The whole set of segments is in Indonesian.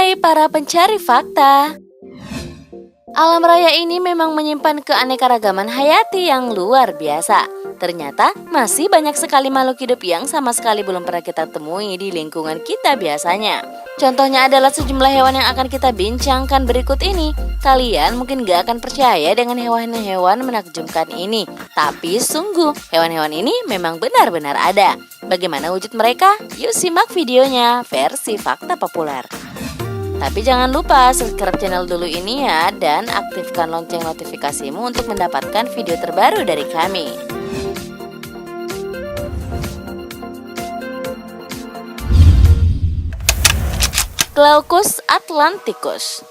Hai para pencari fakta. Alam raya ini memang menyimpan keanekaragaman hayati yang luar biasa. Ternyata masih banyak sekali makhluk hidup yang sama sekali belum pernah kita temui di lingkungan kita biasanya. Contohnya adalah sejumlah hewan yang akan kita bincangkan berikut ini. Kalian mungkin gak akan percaya dengan hewan-hewan menakjubkan ini. Tapi sungguh, hewan-hewan ini memang benar-benar ada. Bagaimana wujud mereka? Yuk simak videonya versi fakta populer. Tapi jangan lupa subscribe channel dulu ini ya, dan aktifkan lonceng notifikasimu untuk mendapatkan video terbaru dari kami. Glaucus atlanticus.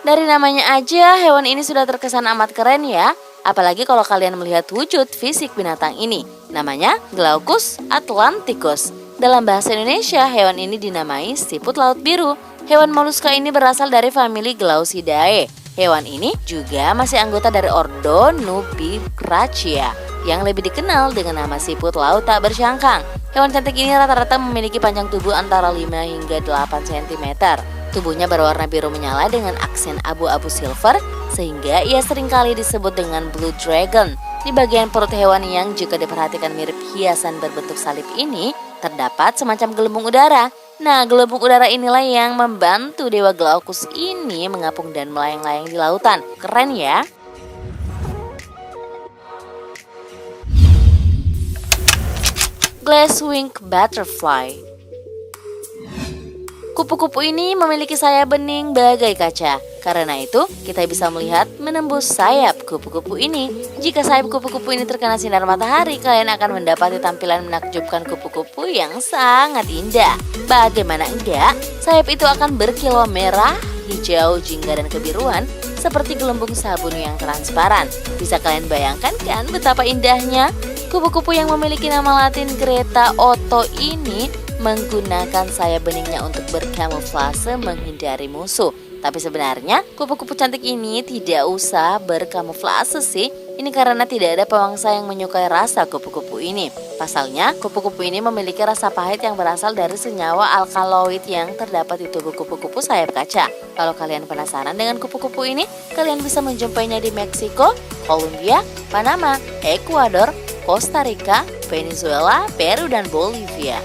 Dari namanya aja, hewan ini sudah terkesan amat keren ya. Apalagi kalau kalian melihat wujud fisik binatang ini. Namanya Glaucus atlanticus. Dalam bahasa Indonesia, hewan ini dinamai siput laut biru. Hewan moluska ini berasal dari famili Glaucidae. Hewan ini juga masih anggota dari ordo Nubigrachia, yang lebih dikenal dengan nama siput laut tak bersangkang. Hewan cantik ini rata-rata memiliki panjang tubuh antara 5 hingga 8 cm. Tubuhnya berwarna biru menyala dengan aksen abu-abu silver, sehingga ia seringkali disebut dengan Blue Dragon. Di bagian perut hewan yang jika diperhatikan mirip hiasan berbentuk salib ini, terdapat semacam gelembung udara. Nah, gelembung udara inilah yang membantu Dewa Glaucus ini mengapung dan melayang-layang di lautan. Keren ya? Glasswing butterfly. Kupu-kupu ini memiliki sayap bening bagai kaca. Karena itu, kita bisa melihat menembus sayap kupu-kupu ini. Jika sayap kupu-kupu ini terkena sinar matahari, kalian akan mendapati tampilan menakjubkan kupu-kupu yang sangat indah. Bagaimana enggak, sayap itu akan berkilau merah, hijau, jingga, dan kebiruan seperti gelembung sabun yang transparan. Bisa kalian bayangkan kan betapa indahnya? Kupu-kupu yang memiliki nama latin Greta Otto ini menggunakan sayap beningnya untuk berkamuflase menghindari musuh. Tapi sebenarnya kupu-kupu cantik ini tidak usah berkamuflase sih. Ini karena tidak ada pemangsa yang menyukai rasa kupu-kupu ini. Pasalnya, kupu-kupu ini memiliki rasa pahit yang berasal dari senyawa alkaloid yang terdapat di tubuh kupu-kupu sayap kaca. Kalau kalian penasaran dengan kupu-kupu ini, kalian bisa menjumpainya di Meksiko, Kolombia, Panama, Ekuador, Costa Rica, Venezuela, Peru, dan Bolivia.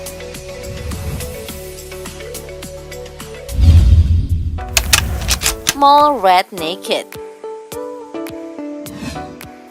Mole rat naked.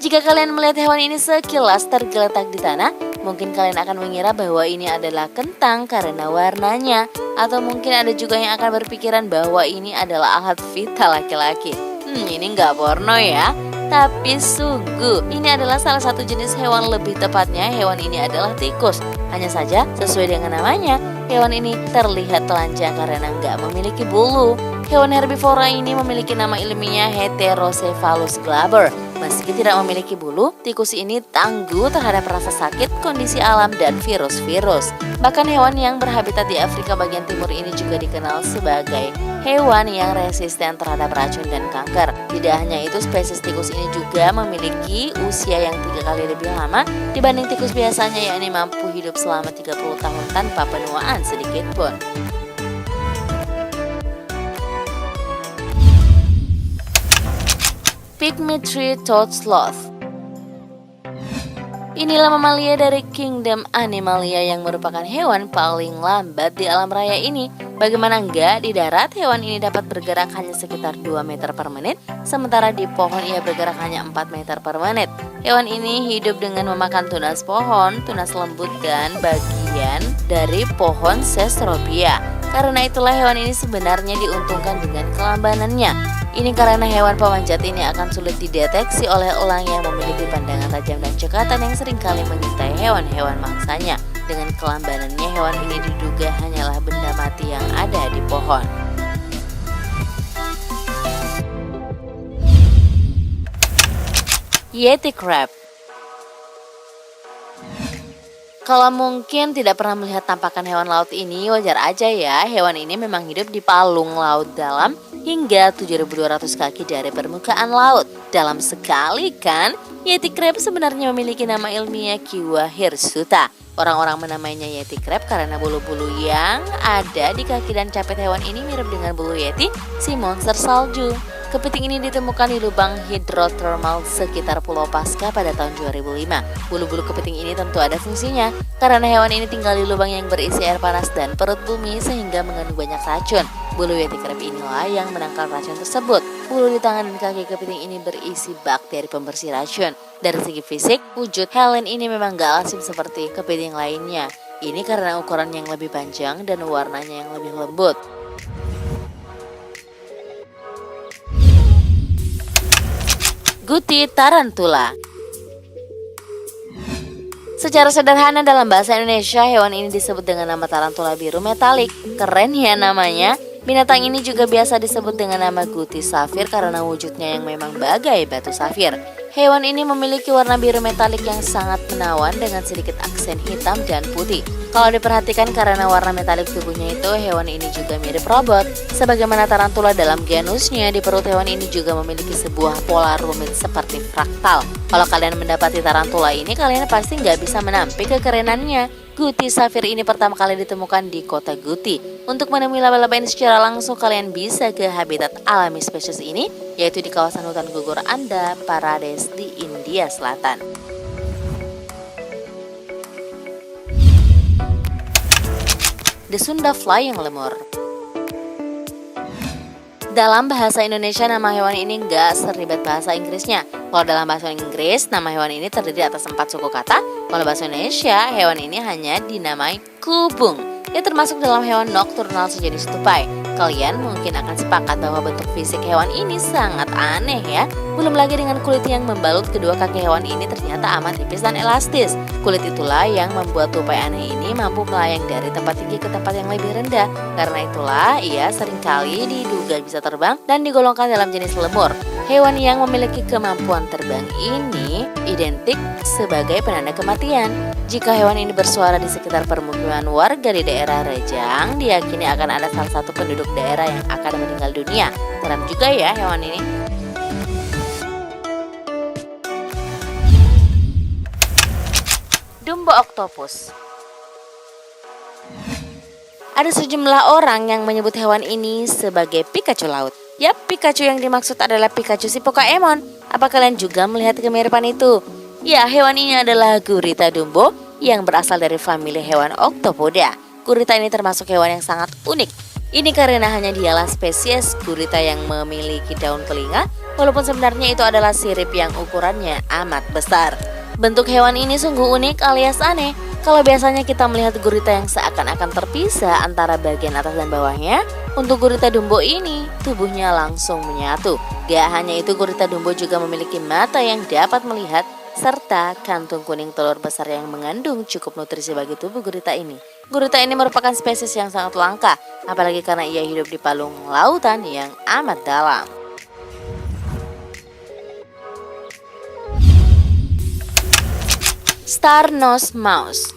Jika kalian melihat hewan ini sekilas tergeletak di tanah, mungkin kalian akan mengira bahwa ini adalah kentang karena warnanya. Atau mungkin ada juga yang akan berpikiran bahwa ini adalah alat vital laki-laki. Ini nggak porno ya. Tapi sungguh, ini adalah salah satu jenis hewan, lebih tepatnya hewan ini adalah tikus. Hanya saja, sesuai dengan namanya, hewan ini terlihat telanjang karena nggak memiliki bulu. Hewan herbivora ini memiliki nama ilmiahnya Heterocephalus glaber. Meski tidak memiliki bulu, tikus ini tangguh terhadap rasa sakit, kondisi alam, dan virus-virus. Bahkan hewan yang berhabitat di Afrika bagian timur ini juga dikenal sebagai hewan yang resisten terhadap racun dan kanker. Tidak hanya itu, spesies tikus ini juga memiliki usia yang 3 kali lebih lama dibanding tikus biasanya, yakni mampu hidup selama 30 tahun tanpa penuaan sedikit pun. Pygmy Tree-toed Sloth. Inilah mamalia dari kingdom Animalia yang merupakan hewan paling lambat di alam raya ini. Bagaimana enggak, di darat hewan ini dapat bergerak hanya sekitar 2 meter per menit, sementara di pohon ia bergerak hanya 4 meter per menit. Hewan ini hidup dengan memakan tunas pohon, tunas lembut, dan bagian dari pohon Cecropia. Karena itulah hewan ini sebenarnya diuntungkan dengan kelambanannya. Ini karena hewan pemanjat ini akan sulit dideteksi oleh elang yang memiliki pandangan tajam dan cekatan yang seringkali mengintai hewan-hewan mangsanya. Dengan kelambanannya, hewan ini diduga hanyalah benda mati yang ada di pohon. Yeti crab. Kalau mungkin tidak pernah melihat tampakan hewan laut ini, wajar aja ya. Hewan ini memang hidup di palung laut dalam hingga 7.200 kaki dari permukaan laut. Dalam sekali kan, Yeti crab sebenarnya memiliki nama ilmiah Kiwa hirsuta. Orang-orang menamainya Yeti crab karena bulu-bulu yang ada di kaki dan capit hewan ini mirip dengan bulu Yeti, si monster salju. Kepiting ini ditemukan di lubang hidrotermal sekitar Pulau Paska pada tahun 2005. Bulu-bulu kepiting ini tentu ada fungsinya, karena hewan ini tinggal di lubang yang berisi air panas dan perut bumi sehingga mengandung banyak racun. Bulu Yeti crab inilah yang menangkal racun tersebut. Bulu di tangan dan kaki kepiting ini berisi bakteri pembersih racun. Dari segi fisik, wujud Helen ini memang gak lazim seperti kepiting lainnya. Ini karena ukuran yang lebih panjang dan warnanya yang lebih lembut. Guti tarantula. Secara sederhana dalam bahasa Indonesia, hewan ini disebut dengan nama tarantula biru metalik. Keren ya namanya. Binatang ini juga biasa disebut dengan nama guti safir karena wujudnya yang memang bagai batu safir. Hewan ini memiliki warna biru metalik yang sangat menawan dengan sedikit aksen hitam dan putih. Kalau diperhatikan karena warna metalik tubuhnya itu, hewan ini juga mirip robot. Sebagaimana tarantula dalam genusnya, di perut hewan ini juga memiliki sebuah pola rumit seperti fraktal. Kalau kalian mendapati tarantula ini, kalian pasti nggak bisa menampik kekerenannya. Guti safir ini pertama kali ditemukan di kota Guti. Untuk menemui laba-laba ini secara langsung, kalian bisa ke habitat alami spesies ini, yaitu di kawasan hutan gugur Andhra Pradesh di India Selatan. The Sunda Flying Lemur. Dalam bahasa Indonesia, nama hewan ini nggak seribet bahasa Inggrisnya. Kalau dalam bahasa Inggris, nama hewan ini terdiri atas 4 suku kata. Kalau bahasa Indonesia, hewan ini hanya dinamai kubung. Ia termasuk dalam hewan nokturnal sejenis tupai. Kalian mungkin akan sepakat bahwa bentuk fisik hewan ini sangat aneh ya. Belum lagi dengan kulit yang membalut kedua kaki hewan ini ternyata amat tipis dan elastis. Kulit itulah yang membuat tupai aneh ini mampu melayang dari tempat tinggi ke tempat yang lebih rendah. Karena itulah ia seringkali diduga bisa terbang dan digolongkan dalam jenis lemur. Hewan yang memiliki kemampuan terbang ini identik sebagai penanda kematian. Jika hewan ini bersuara di sekitar permukiman warga di daerah Rejang, diyakini akan ada salah satu penduduk daerah yang akan meninggal dunia. Serem juga ya hewan ini. Dumbo octopus. Ada sejumlah orang yang menyebut hewan ini sebagai Pikachu laut. Yap, Pikachu yang dimaksud adalah Pikachu si Pokemon. Apa kalian juga melihat kemiripan itu? Ya, hewan ini adalah gurita dumbo yang berasal dari famili hewan Octopoda. Gurita ini termasuk hewan yang sangat unik. Ini karena hanya dialah spesies gurita yang memiliki daun telinga, walaupun sebenarnya itu adalah sirip yang ukurannya amat besar. Bentuk hewan ini sungguh unik alias aneh. Kalau biasanya kita melihat gurita yang seakan-akan terpisah antara bagian atas dan bawahnya, untuk gurita dumbo ini tubuhnya langsung menyatu. Gak hanya itu, gurita dumbo juga memiliki mata yang dapat melihat serta kantung kuning telur besar yang mengandung cukup nutrisi bagi tubuh gurita ini. Gurita ini merupakan spesies yang sangat langka, apalagi karena ia hidup di palung lautan yang amat dalam. Star-nosed mouse.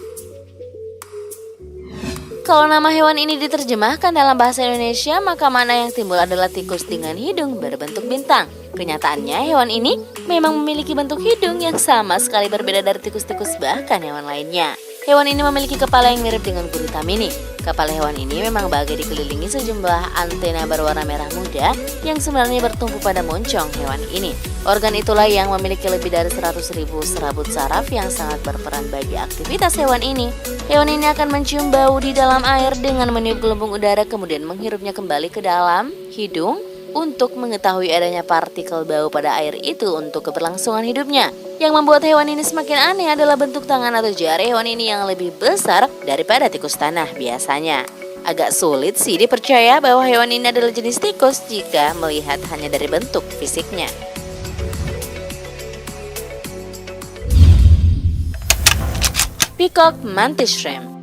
Kalau nama hewan ini diterjemahkan dalam bahasa Indonesia, maka makna yang timbul adalah tikus dengan hidung berbentuk bintang. Kenyataannya, hewan ini memang memiliki bentuk hidung yang sama sekali berbeda dari tikus-tikus bahkan hewan lainnya. Hewan ini memiliki kepala yang mirip dengan gurita mini. Kepala hewan ini memang bagai dikelilingi sejumlah antena berwarna merah muda yang sebenarnya bertumpu pada moncong hewan ini. Organ itulah yang memiliki lebih dari 100.000 serabut saraf yang sangat berperan bagi aktivitas hewan ini. Hewan ini akan mencium bau di dalam air dengan meniup gelembung udara kemudian menghirupnya kembali ke dalam hidung untuk mengetahui adanya partikel bau pada air itu untuk keberlangsungan hidupnya. Yang membuat hewan ini semakin aneh adalah bentuk tangan atau jari hewan ini yang lebih besar daripada tikus tanah biasanya. Agak sulit sih dipercaya bahwa hewan ini adalah jenis tikus jika melihat hanya dari bentuk fisiknya. Peacock mantis shrimp.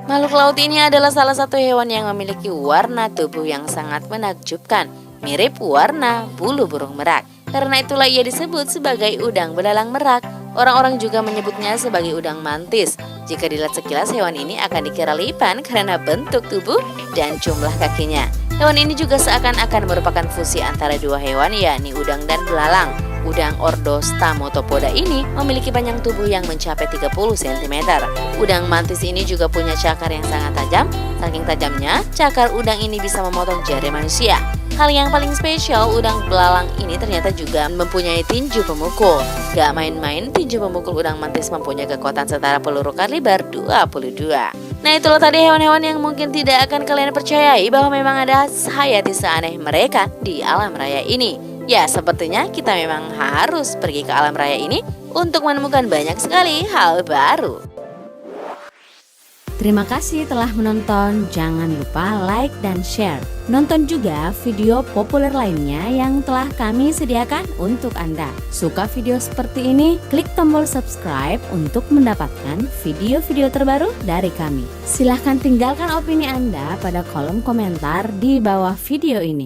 Makhluk laut ini adalah salah satu hewan yang memiliki warna tubuh yang sangat menakjubkan, mirip warna bulu burung merak. Karena itulah ia disebut sebagai udang belalang merak. Orang-orang juga menyebutnya sebagai udang mantis. Jika dilihat sekilas, hewan ini akan dikira lipan karena bentuk tubuh dan jumlah kakinya. Hewan ini juga seakan-akan merupakan fusi antara dua hewan, yakni udang dan belalang. Udang Ordostamotopoda ini memiliki panjang tubuh yang mencapai 30 cm. Udang mantis ini juga punya cakar yang sangat tajam. Saking tajamnya, cakar udang ini bisa memotong jari manusia. Hal yang paling spesial, udang belalang ini ternyata juga mempunyai tinju pemukul. Gak main-main, tinju pemukul udang mantis mempunyai kekuatan setara peluru kaliber 22. Nah, itulah tadi hewan-hewan yang mungkin tidak akan kalian percayai bahwa memang ada hayati seaneh mereka di alam raya ini. Ya, sepertinya kita memang harus pergi ke alam raya ini untuk menemukan banyak sekali hal baru. Terima kasih telah menonton. Jangan lupa like dan share. Nonton juga video populer lainnya yang telah kami sediakan untuk Anda. Suka video seperti ini? Klik tombol subscribe untuk mendapatkan video-video terbaru dari kami. Silahkan tinggalkan opini Anda pada kolom komentar di bawah video ini.